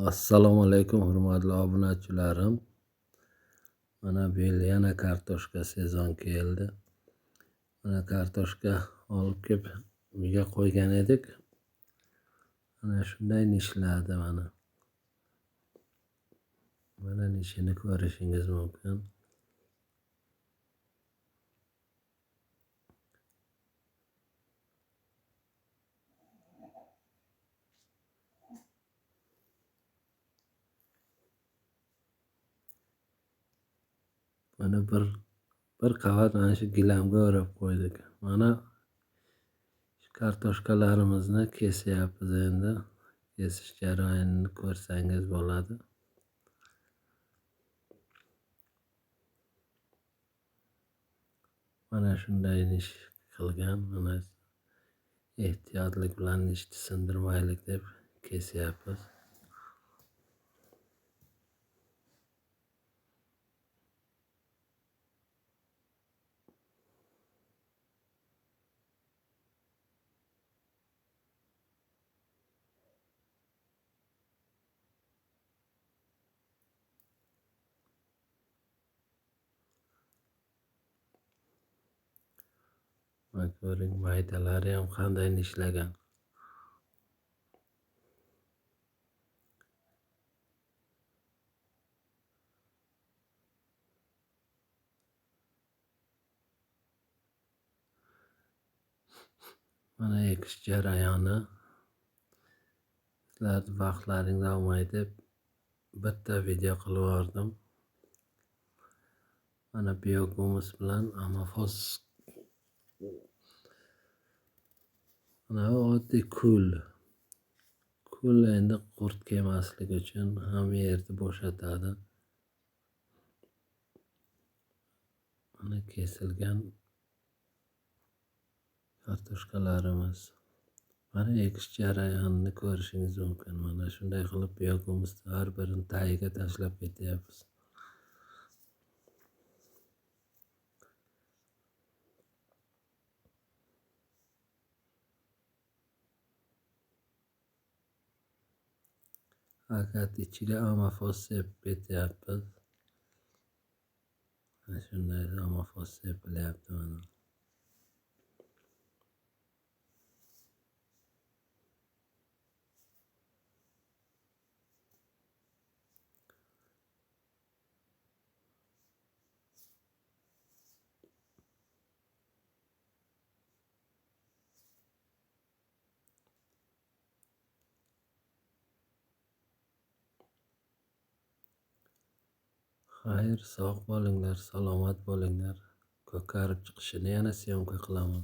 Assalomu alaykum hurmatli obunachilarim. Mana bu yil yana kartoshka sezon keldi. Mana kartoshka olib kelib uyga qo'ygan edik. Mana shunday nishladi mana. Mana nishini ko'rishingiz mumkin. Mana bir qavat mana shu gilamga o'rab qo'ydik. Mana kartoshkalarimizni kesyapmiz endi. Kesish jarayonini ko'rsangiz bo'ladi. Mana shunday nish qilgan. Mana ehtiyotlik bilan nishni sindirmaylik deb kesyapmiz. Mana ko'ring, maydalari ham qanday nishlagan. Mana ekish jarayoni. Sizlar vaqtlaringiz olmay deb bitta video qilib yubordim. Mana biohumus bilan amofos. Mana oddiy kul endi qurt kelmasligi uchun ham yerni bo'shatadi. Mana kesilgan kartoshkalarimiz. Mana ekish jarayonini ko'rishingiz mumkin. Mana shunday qilib biohumusni har birini tagiga tashlab ketyapmiz. Faqat ichiga amofos sepib ketyapmiz. Mana shunday amofos sepilyapti mana. Xayr, sog' bo'linglar, salomat bo'linglar. Ko'karib chiqishini yana syomka qilaman.